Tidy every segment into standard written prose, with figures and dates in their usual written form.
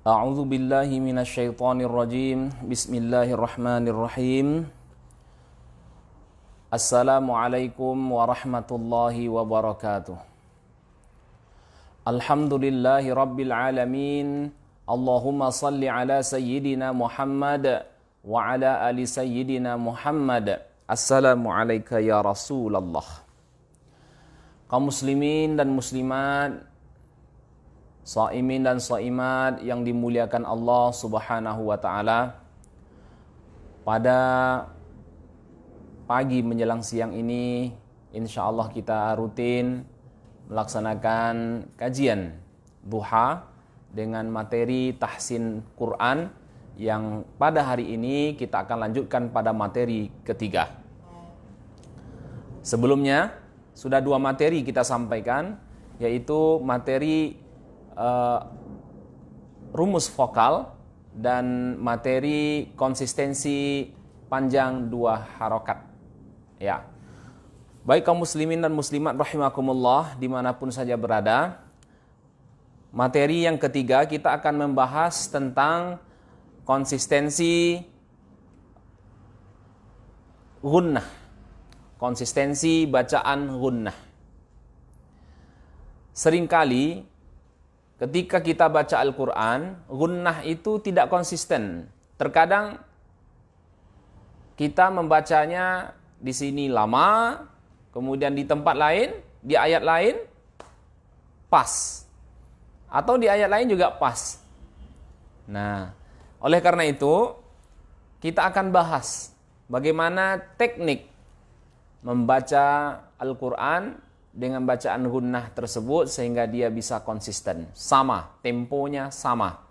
A'udzu billahi minasyaitonir rajim. Bismillahirrahmanirrahim. Assalamualaikum warahmatullahi wabarakatuh. Alhamdulillahi rabbil alamin. Allahumma salli ala sayyidina Muhammad wa ala ali sayyidina Muhammad. Assalamualaikum ya Rasulullah. Kaum muslimin dan muslimat, shaimin dan shaimat yang dimuliakan Allah Subhanahu wa taala. Pada pagi menjelang siang ini insyaallah kita rutin melaksanakan kajian duha dengan materi tahsin Quran yang pada hari ini kita akan lanjutkan pada materi ketiga. Sebelumnya sudah 2 materi kita sampaikan, yaitu materi rumus vokal dan materi konsistensi panjang 2 harokat. Ya, baik kaum muslimin dan muslimat rahimakumullah dimanapun saja berada. Materi yang ketiga kita akan membahas tentang konsistensi gunnah, konsistensi bacaan gunnah. Seringkali ketika kita baca Al-Quran, gunnah itu tidak konsisten. Terkadang kita membacanya di sini lama, kemudian di tempat lain, di ayat lain pas, atau di ayat lain juga pas. Nah, oleh karena itu kita akan bahas bagaimana teknik membaca Al-Quran dengan bacaan gunnah tersebut sehingga dia bisa konsisten, sama, temponya sama.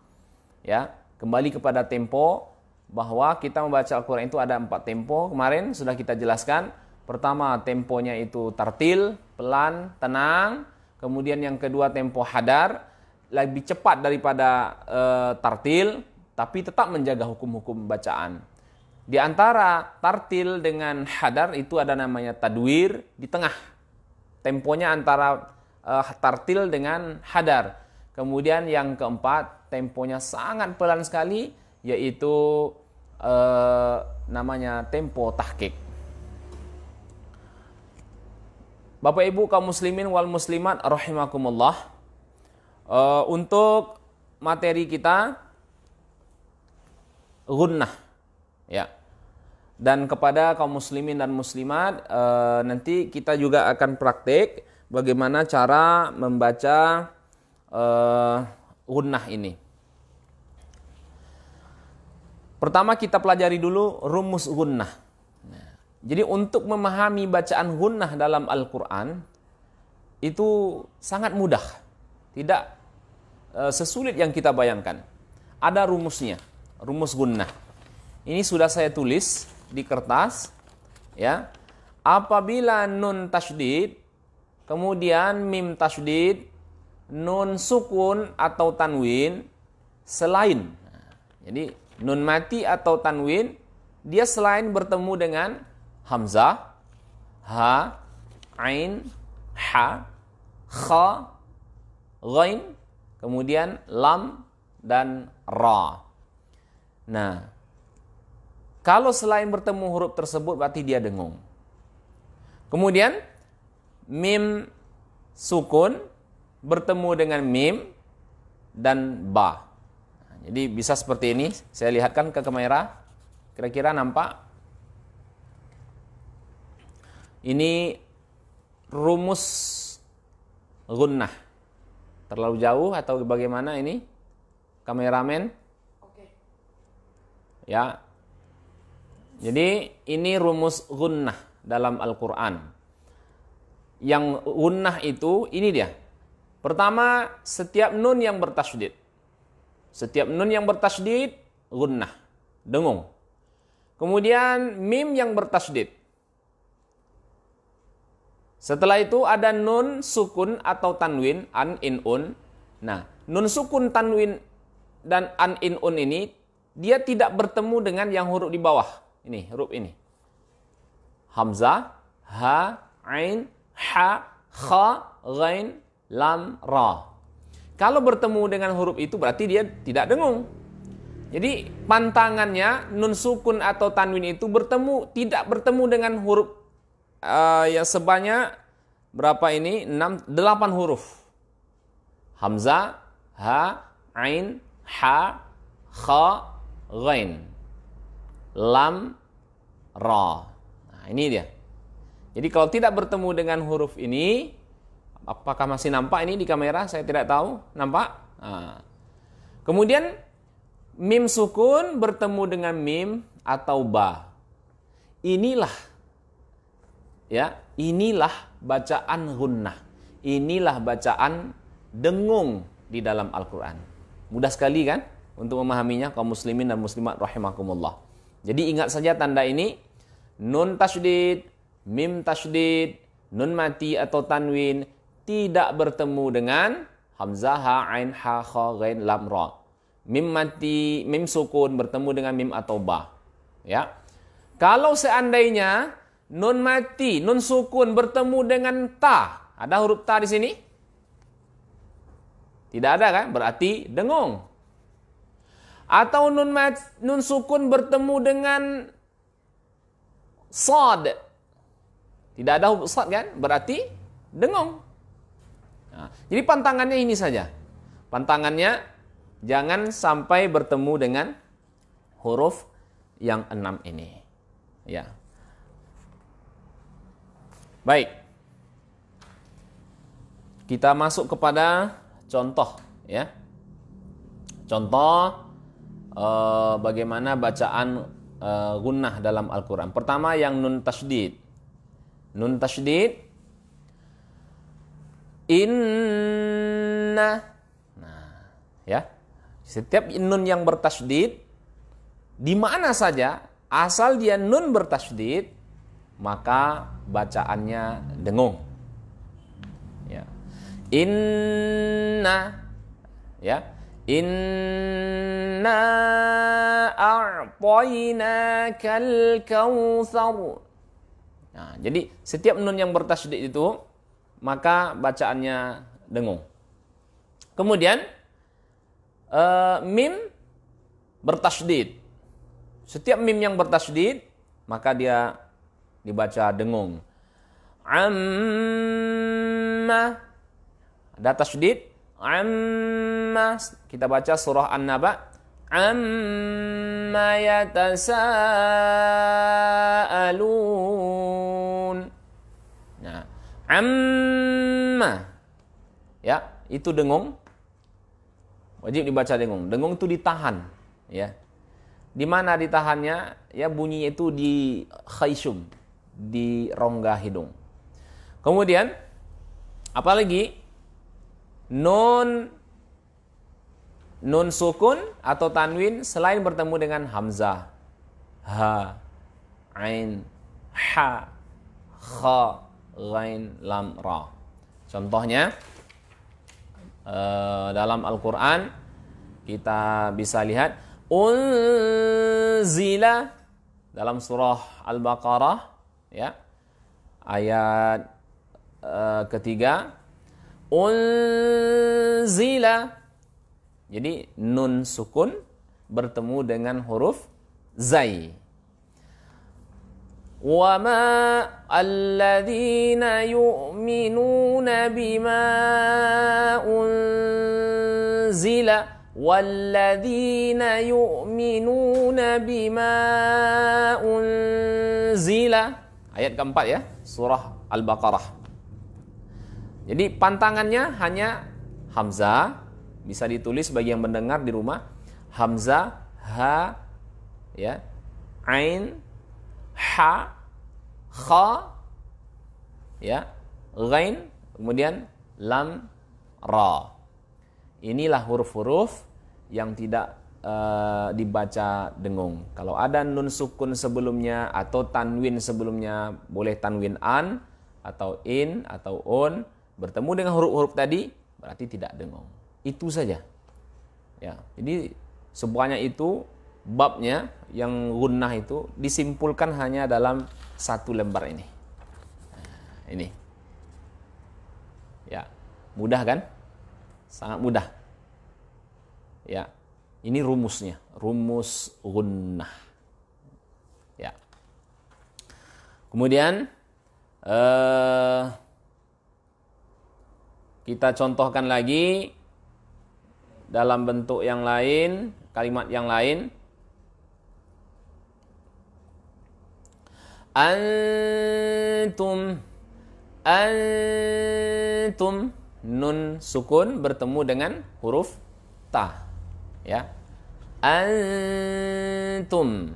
Ya, kembali kepada tempo, bahwa kita membaca Al-Quran itu ada 4 tempo. Kemarin sudah kita jelaskan. Pertama, temponya itu tartil, pelan, tenang. Kemudian yang kedua tempo hadar, lebih cepat daripada tartil, tapi tetap menjaga hukum-hukum bacaan. Di antara tartil dengan hadar itu ada namanya tadwir di tengah. Temponya antara tartil dengan hadar. Kemudian yang keempat, temponya sangat pelan sekali, yaitu namanya tempo tahqiq. Bapak Ibu kaum muslimin wal muslimat rahimakumullah. Untuk materi kita gunnah, ya. Dan kepada kaum muslimin dan muslimat, nanti kita juga akan praktik bagaimana cara membaca gunnah ini. Pertama kita pelajari dulu rumus gunnah. Jadi untuk memahami bacaan gunnah dalam Al-Quran itu sangat mudah, tidak sesulit yang kita bayangkan. Ada rumusnya, rumus gunnah. Ini sudah saya tulis di kertas, ya. Apabila nun tasydid, kemudian mim tasydid, nun sukun atau tanwin selain. Jadi nun mati atau tanwin dia selain bertemu dengan hamzah, ha, ain, ha, kha, ghain, kemudian lam dan ra. Nah, kalau selain bertemu huruf tersebut berarti dia dengung. Kemudian mim sukun bertemu dengan mim dan ba. Jadi bisa seperti ini. Saya lihatkan ke kamera. Kira-kira nampak? Ini rumus gunnah. Terlalu jauh atau bagaimana ini? Kameramen? Oke. Ya. Jadi ini rumus gunnah dalam Al-Quran. Yang gunnah itu ini dia. Pertama, setiap nun yang bertasydid. Setiap nun yang bertasydid gunnah, dengung. Kemudian mim yang bertasydid. Setelah itu ada nun sukun atau tanwin, an, in, un. Nah, nun sukun, tanwin dan an, in, un ini dia tidak bertemu dengan yang huruf di bawah. Ini, huruf ini. Hamzah, ha, ain, ha, kha, ghain, lam, ra. Kalau bertemu dengan huruf itu berarti dia tidak dengung. Jadi pantangannya nun sukun atau tanwin itu tidak bertemu dengan huruf yang sebanyak berapa ini? 8 huruf. Hamzah, ha, ain, ha, kha, ghain, lam, ra. Nah, ini dia. Jadi kalau tidak bertemu dengan huruf ini, apakah masih nampak ini di kamera? Saya tidak tahu. Nampak? Nah. Kemudian mim sukun bertemu dengan mim atau ba. Inilah bacaan gunnah. Inilah bacaan dengung di dalam Al-Qur'an. Mudah sekali kan untuk memahaminya kaum muslimin dan muslimat rahimakumullah. Jadi ingat saja tanda ini, nun tasydid, mim tasydid, nun mati atau tanwin tidak bertemu dengan hamzah, ha, ain, ha, kha, ghain, lam, ra. Mim mati, mim sukun bertemu dengan mim atau ba. Ya. Kalau seandainya nun mati, nun sukun bertemu dengan ta, ada huruf ta di sini? Tidak ada kan? Berarti dengung. Atau nun sukun bertemu dengan sad. Tidak ada huruf sad kan? Berarti dengung. Nah, jadi pantangannya ini saja. Pantangannya jangan sampai bertemu dengan huruf yang 6 ini. Ya. Baik. Kita masuk kepada contoh, ya. Contoh bagaimana bacaan gunnah dalam Al-Qur'an. Pertama yang nun tasydid. Nun tasydid inna. Nah, ya. Setiap nun yang bertasydid di mana saja asal dia nun bertasydid maka bacaannya dengung. Ya. Inna, ya. Inna a'tainakal kautsar. Nah, jadi setiap nun yang bertasydid itu maka bacaannya dengung. Kemudian mim bertasydid. Setiap mim yang bertasydid maka dia dibaca dengung. Amma, ada tasydid. Amma, kita baca surah An-Naba. Amma yatasaalun. Nah, amma, ya, itu dengung. Wajib dibaca dengung. Dengung itu ditahan, ya. Di mana ditahannya? Ya, bunyinya itu di khayshum, di rongga hidung. Kemudian apalagi nun sukun atau tanwin selain bertemu dengan hamzah, ha, ain, ha, kha, ghain, lam, ra. Contohnya dalam Al-Qur'an kita bisa lihat unzila dalam surah Al-Baqarah, ya, ayat ketiga, unzila. Jadi nun sukun bertemu dengan huruf zai. Wa ma alladhina yu'minuna bima unzila walladzina yu'minuna bima unzila. Ayat keempat, ya, surah Al-Baqarah. Jadi pantangannya hanya hamzah, bisa ditulis bagi yang mendengar di rumah, hamzah, ha, ya, ain, ha, kha, ya, ghain, kemudian lam, ra. Inilah huruf-huruf yang tidak dibaca dengung. Kalau ada nun sukun sebelumnya atau tanwin sebelumnya, boleh tanwin an atau in atau un, bertemu dengan huruf-huruf tadi berarti tidak dengung. Itu saja. Ya, jadi semuanya itu babnya yang gunnah itu disimpulkan hanya dalam satu lembar ini. Nah, ini. Ya, mudah kan? sangat mudah. Ya. Ini rumusnya, rumus gunnah. Ya. Kemudian kita contohkan lagi dalam bentuk yang lain, kalimat yang lain. Antum, antum, nun sukun bertemu dengan huruf ta. Ya, antum.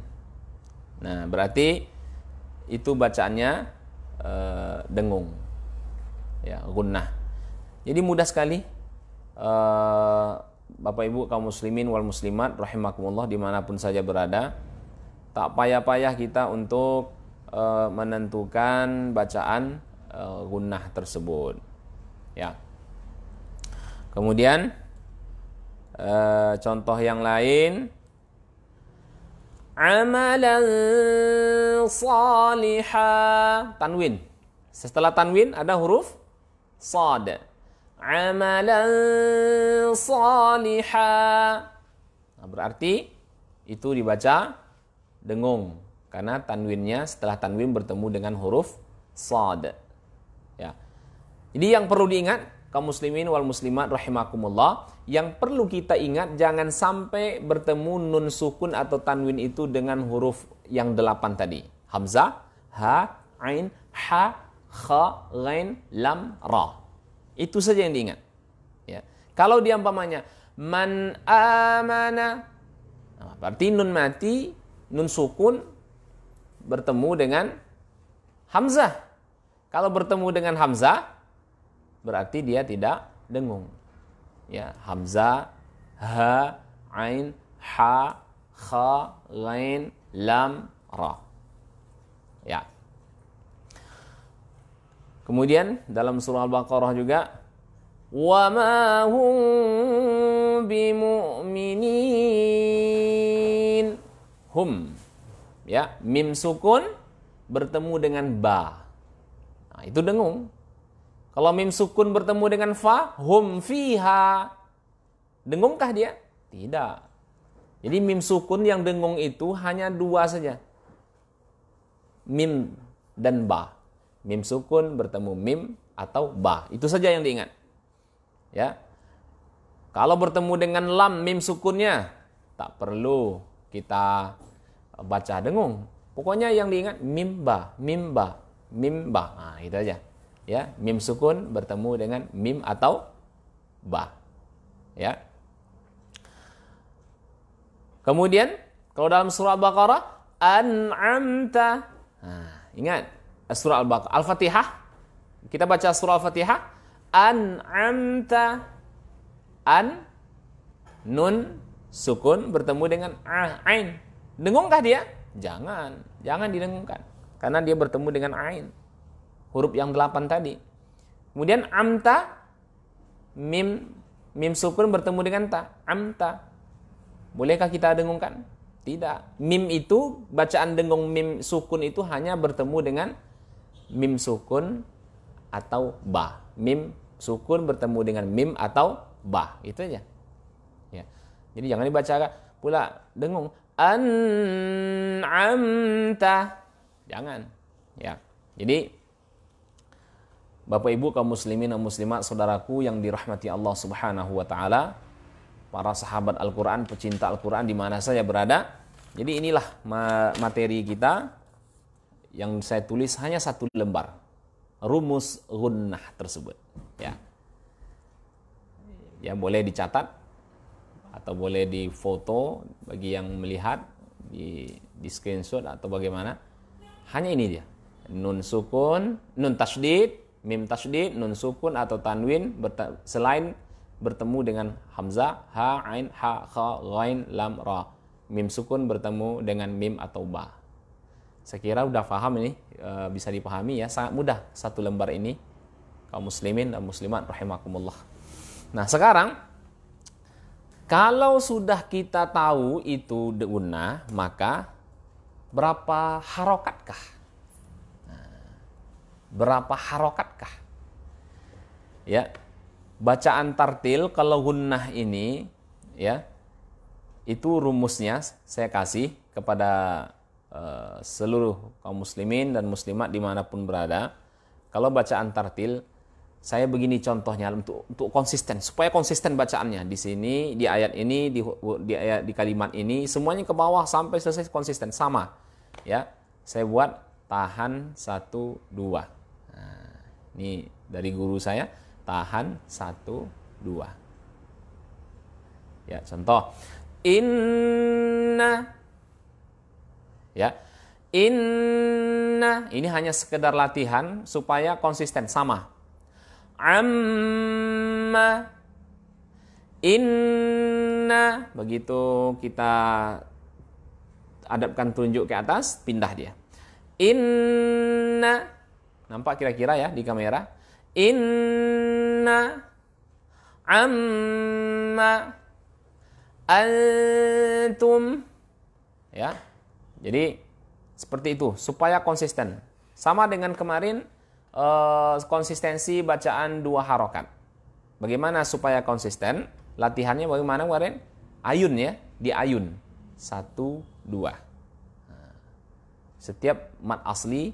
Nah, berarti itu bacaannya dengung. Ya, gunnah. Jadi mudah sekali. Bapak Ibu kaum muslimin wal muslimat rahimakumullah dimanapun saja berada, tak payah-payah kita untuk menentukan bacaan gunnah tersebut. Ya. Kemudian contoh yang lain, amalan salihah, tanwin. Setelah tanwin ada huruf sad. Amalan salihah. Nah, berarti itu dibaca dengung karena tanwinnya setelah tanwin bertemu dengan huruf sad. Ya. Jadi yang perlu diingat kaum muslimin wal muslimat rahimakumullah, yang perlu kita ingat jangan sampai bertemu nun sukun atau tanwin itu dengan huruf yang 8 tadi. Hamzah, ha, ain, ha, kha, ghain, lam, ra. Itu saja yang diingat. Ya. Kalau dia umpamanya man amana, nah, berarti nun mati, nun sukun bertemu dengan hamzah. Kalau bertemu dengan hamzah berarti dia tidak dengung. Ya, hamzah, ha, ain, ha, kha, ghain, lam, ra. Ya. Kemudian dalam surah Al-Baqarah juga wa ma hum bimu'minin. Hum. Ya, mim sukun bertemu dengan ba. Nah, itu dengung. Kalau mim sukun bertemu dengan fa, hum fiha. Dengungkah dia? Tidak. Jadi mim sukun yang dengung itu hanya 2 saja. Mim dan ba. Mim sukun bertemu mim atau ba. Itu saja yang diingat. Ya. Kalau bertemu dengan lam mim sukunnya, tak perlu kita baca dengung. Pokoknya yang diingat mim ba, mim ba, mim ba. Nah, itu aja. Ya, mim sukun bertemu dengan mim atau ba. Ya. Kemudian kalau dalam surah Al-Baqarah an'amta. Nah, ingat surah Al-Baqarah, Al-Fatihah. Kita baca surah Al-Fatihah an'amta. An nun sukun bertemu dengan ain. Dengungkah dia? Jangan didengungkan karena dia bertemu dengan ain. Huruf yang 8 tadi. Kemudian amta, mim sukun bertemu dengan ta. Amta. Bolehkah kita dengungkan? Tidak. Mim itu, bacaan dengung mim sukun itu hanya bertemu dengan mim sukun atau ba. Mim sukun bertemu dengan mim atau ba. Itu aja. Ya. Jadi jangan dibaca pula dengung. An'amta. Jangan. Ya. Jadi Bapak Ibu kaum muslimin dan muslimat saudaraku yang dirahmati Allah Subhanahu wa taala, para sahabat Al-Qur'an, pecinta Al-Qur'an di mana saja berada. Jadi inilah materi kita yang saya tulis hanya 1 lembar. Rumus gunnah tersebut, ya. Ya, boleh dicatat atau boleh difoto bagi yang melihat di screenshot atau bagaimana. Hanya ini dia. Nun sukun, nun tasydid, mim tasydid, nun sukun atau tanwin selain bertemu dengan hamzah, ha, ain, ha, kha, ghain, lam, ra. Mim sukun bertemu dengan mim atau ba. Saya kira udah paham ini, bisa dipahami ya, sangat mudah 1 lembar ini kaum muslimin dan muslimat rahimakumullah. Nah, sekarang kalau sudah kita tahu itu gunnah, maka berapa harokatkah? Berapa harokatkah? Ya. bacaan tartil kalau gunnah ini ya, itu rumusnya saya kasih kepada seluruh kaum muslimin dan muslimat dimanapun berada. Kalau bacaan tartil, saya begini contohnya untuk konsisten, supaya konsisten bacaannya di sini, di ayat ini, di kalimat ini, semuanya ke bawah sampai selesai konsisten sama. Ya, saya buat tahan 1 2. Nah, ini dari guru saya, tahan 1 2. Ya, contoh inna, ya, inna, ini hanya sekedar latihan supaya konsisten sama. Amma, inna, begitu kita hadapkan tunjuk ke atas, pindah dia. Inna, nampak kira-kira ya di kamera? Inna amma antum, ya. Jadi seperti itu supaya konsisten. Sama dengan kemarin konsistensi bacaan 2 harokat. Bagaimana supaya konsisten? Latihannya bagaimana kemarin? Ayun ya, di ayun 1 2. Setiap mat asli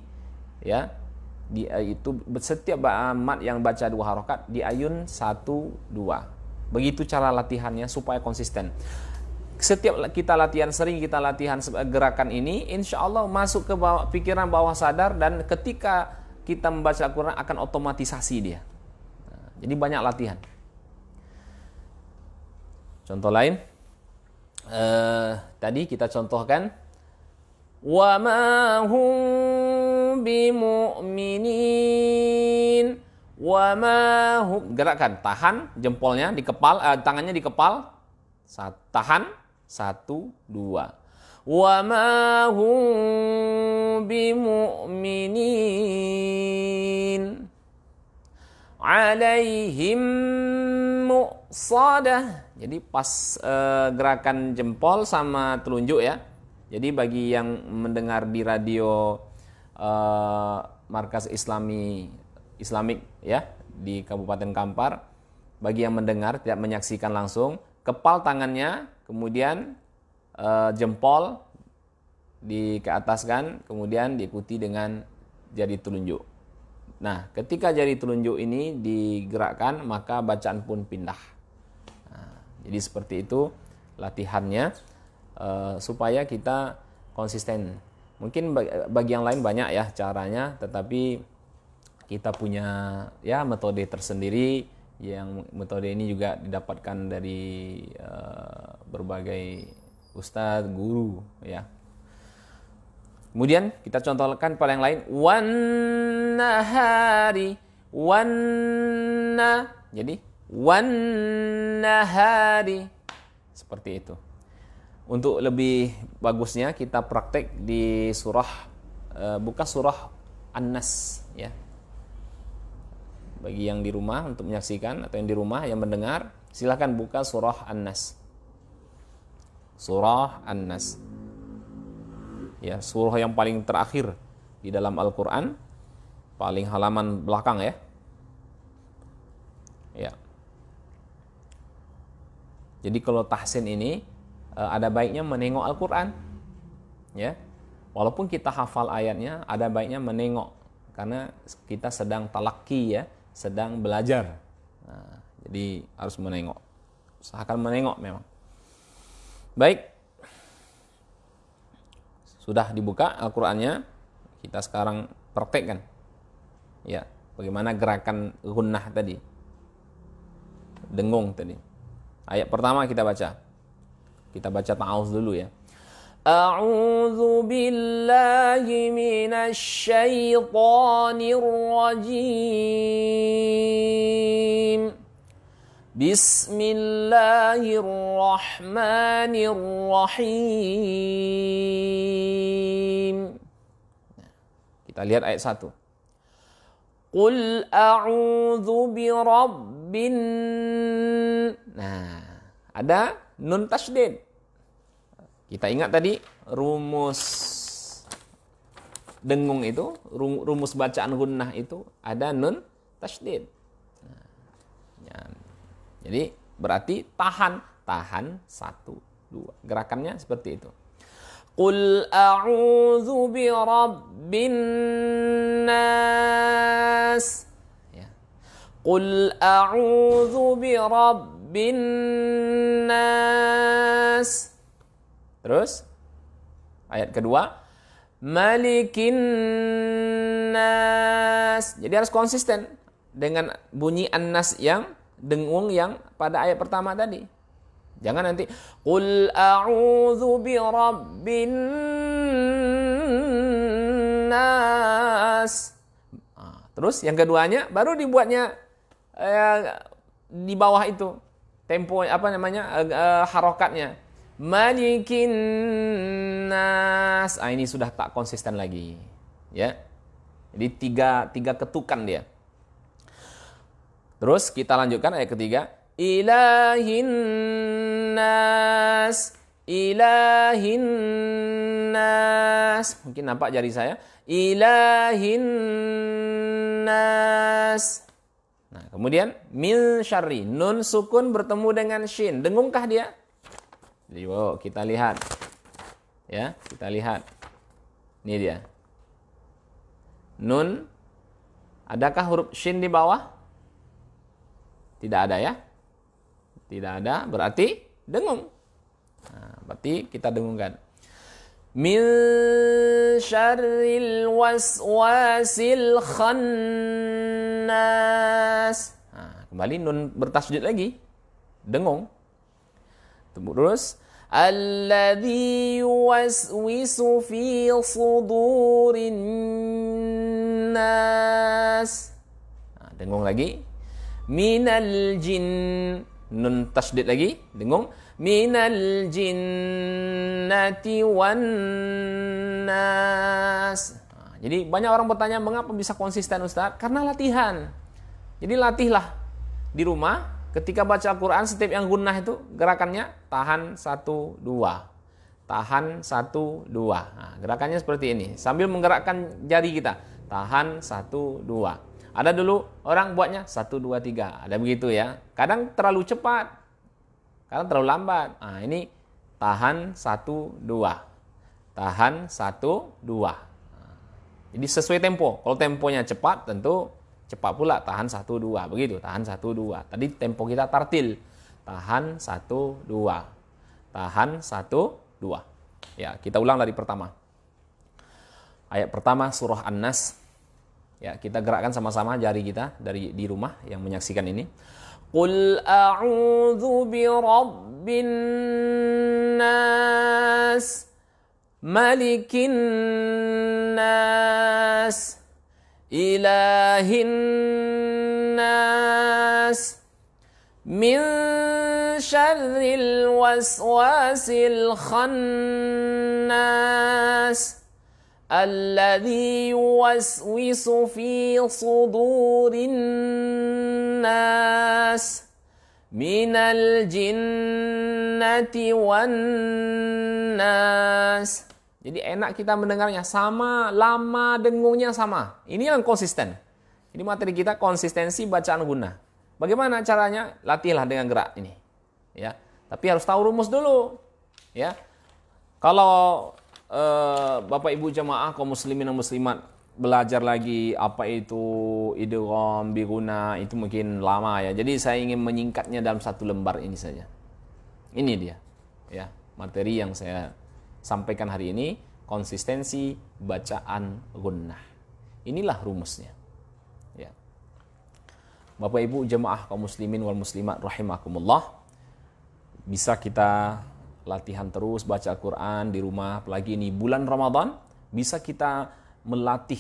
ya, itu setiap mat yang baca 2 harokat di ayun 1 2. Begitu cara latihannya supaya konsisten. Setiap kita latihan, sering kita latihan gerakan ini, insya Allah masuk ke pikiran bawah sadar, dan ketika kita membaca Al-Quran akan otomatisasi dia. Jadi banyak latihan. Contoh lain, tadi kita contohkan, wa ma hum bimu'minin, wa ma hum, gerakan tahan jempolnya di kepal, tangannya di kepal, tahan 1 2. Wa ma hum bimu'minin alaihim muqsadah. Jadi pas gerakan jempol sama telunjuk ya. Jadi bagi yang mendengar di radio Markas Islamik ya di Kabupaten Kampar, bagi yang mendengar tidak menyaksikan langsung, kepal tangannya, kemudian jempol ke ataskan, kemudian diikuti dengan jari telunjuk. Nah, ketika jari telunjuk ini digerakkan, maka bacaan pun pindah. Nah, jadi seperti itu latihannya, supaya kita konsisten. Mungkin bagi yang lain banyak ya caranya, tetapi kita punya ya metode tersendiri, yang metode ini juga didapatkan dari berbagai ustadz, guru ya. Kemudian kita contohkan pada yang lain, wan nahari, jadi wan nahari, seperti itu. Untuk lebih bagusnya kita praktek di surah, buka surah An-Nas ya. Bagi yang di rumah untuk menyaksikan, atau yang di rumah yang mendengar, silakan buka surah An-Nas. Surah An-Nas. Ya, surah yang paling terakhir di dalam Al-Qur'an, paling halaman belakang ya. Ya. Jadi kalau tahsin ini ada baiknya menengok Al-Qur'an. Ya. Walaupun kita hafal ayatnya, ada baiknya menengok, karena kita sedang talaki ya, sedang belajar. Nah, jadi harus menengok. Usahakan menengok memang. Baik. Sudah dibuka Al-Qur'annya, kita sekarang praktekkan. Ya, bagaimana gerakan gunnah tadi. Dengung tadi. Ayat pertama kita baca. Kita baca ta'awuz dulu ya. A'udzu billahi minasy syaithanir rajim. Bismillahirrahmanirrahim. Kita lihat ayat 1. Qul a'udzu birabbin. Nah, ada nun tasydid. Kita ingat tadi rumus dengung itu, rumus bacaan gunnah itu ada nun tasydid. Nah, Jadi berarti tahan, tahan 1, 2. Gerakannya seperti itu. Qul a'udzu birabbin nas. Ya. Qul a'udzu birabbin nas. Terus ayat kedua, Malikin nas. Jadi harus konsisten dengan bunyi an-nas yang dengung yang pada ayat pertama tadi. Jangan nanti Qul a'udzu birabbin nas. Terus yang keduanya baru dibuatnya di bawah itu tempo harokatnya. Malikin nas. Ini sudah tak konsisten lagi. Ya. Jadi tiga ketukan dia. Terus kita lanjutkan ayat ketiga. Ilahin nas. Ilahin nas. Mungkin nampak jari saya. Ilahin nas. Nah, kemudian min syarri. Nun sukun bertemu dengan shin. Dengungkah dia? Jadi kita lihat. Ya, kita lihat. Ini dia. Nun. Adakah huruf shin di bawah? Tidak ada ya? Tidak ada, berarti dengung. Nah, berarti kita dengungkan. Min syarril waswasil khannas. Nah, kembali nun bertasydid lagi. Dengung. Terus alladzi yuwaswisu fi sudurin nas. Nah, dengung lagi. Minal jin. Nun tasydid lagi, dengung. Minal jinnati wan nas. Nah, jadi banyak orang bertanya, mengapa bisa konsisten Ustaz? Karena latihan. Jadi latihlah di rumah. Ketika baca Al-Quran, setiap yang gunnah itu gerakannya tahan 1, 2. Tahan 1, 2. Nah, gerakannya seperti ini. Sambil menggerakkan jari kita. Tahan 1, 2. Ada dulu orang buatnya 1, 2, 3. Ada begitu ya. Kadang terlalu cepat. Kadang terlalu lambat. Nah, ini tahan 1, 2. Tahan 1, 2. Nah, jadi sesuai tempo. Kalau temponya cepat, tentu cepat pula. Tahan 1, 2. Begitu. Tahan 1, 2. Tadi tempo kita tartil. Tahan 1, 2. Tahan 1, 2. Ya, kita ulang dari pertama. Ayat pertama surah An-Nas. Ya, kita gerakkan sama-sama jari kita dari di rumah yang menyaksikan ini. Qul a'udzu birabbin nas, malikin nas, ilahin nas, min syarril waswasil khannas. Alladzi yuwaswisu fi sudurin nas minal jinnati wan nas. Jadi enak kita mendengarnya, sama, lama dengungnya sama. Ini yang konsisten. Ini materi kita konsistensi bacaan gunnah. Bagaimana caranya? Latihlah dengan gerak ini. Ya, tapi harus tahu rumus dulu. Ya. Kalau Bapak Ibu jamaah kaum muslimin dan muslimat belajar lagi apa itu idgham bi gunah, itu mungkin lama ya. Jadi saya ingin menyingkatnya dalam satu lembar ini saja. Ini dia. Ya, materi yang saya sampaikan hari ini, konsistensi bacaan gunnah. Inilah rumusnya. Ya. Bapak Ibu jamaah kaum muslimin wal muslimat rahimakumullah. Bisa kita latihan terus baca Al-Quran di rumah, apalagi ini bulan Ramadan, bisa kita melatih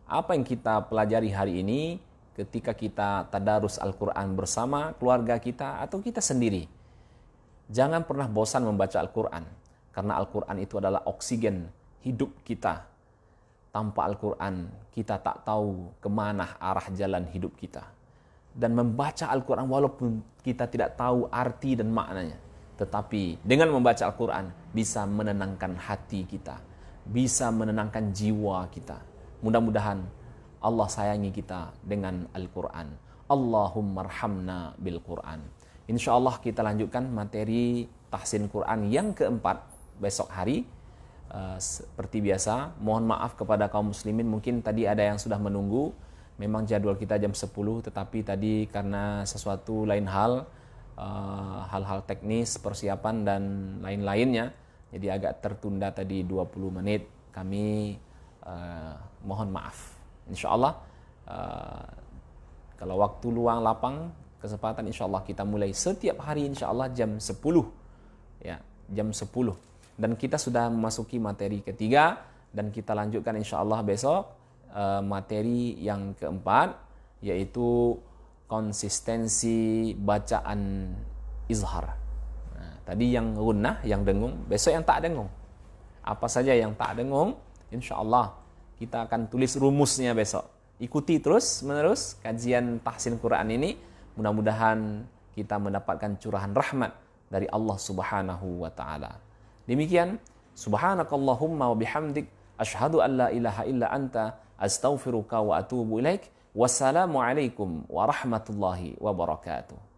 apa yang kita pelajari hari ini ketika kita tadarus Al-Quran bersama keluarga kita atau kita sendiri. Jangan pernah bosan membaca Al-Quran, karena Al-Quran itu adalah oksigen hidup kita. Tanpa Al-Quran, kita tak tahu kemana arah jalan hidup kita. Dan membaca Al-Quran walaupun kita tidak tahu arti dan maknanya, tetapi dengan membaca Al-Quran bisa menenangkan hati kita, bisa menenangkan jiwa kita. Mudah-mudahan Allah sayangi kita dengan Al-Quran. Allahumma arhamna bil Quran. Insya Allah kita lanjutkan materi tahsin Quran yang keempat besok hari. Seperti biasa, mohon maaf kepada kaum muslimin, mungkin tadi ada yang sudah menunggu. Memang jadwal kita jam 10, tetapi tadi karena sesuatu lain hal, hal-hal teknis, persiapan dan lain-lainnya, jadi agak tertunda tadi 20 menit. Kami mohon maaf. Insya Allah kalau waktu luang lapang kesempatan, insya Allah kita mulai setiap hari insya Allah jam 10 ya, jam 10. Dan kita sudah memasuki materi ketiga, dan kita lanjutkan insya Allah besok materi yang keempat, yaitu konsistensi bacaan izhar. Nah, tadi yang gunnah, yang dengung, besok yang tak dengung. Apa saja yang tak dengung, insya Allah kita akan tulis rumusnya besok. Ikuti terus menerus kajian tahsin Quran ini. Mudah-mudahan kita mendapatkan curahan rahmat dari Allah Subhanahu wa Ta'ala. Demikian, subhanakallahumma wa bihamdik, asyhadu an la ilaha illa anta, astaghfiruka wa atubu ilaik. Wassalamualaikum warahmatullahi wabarakatuh.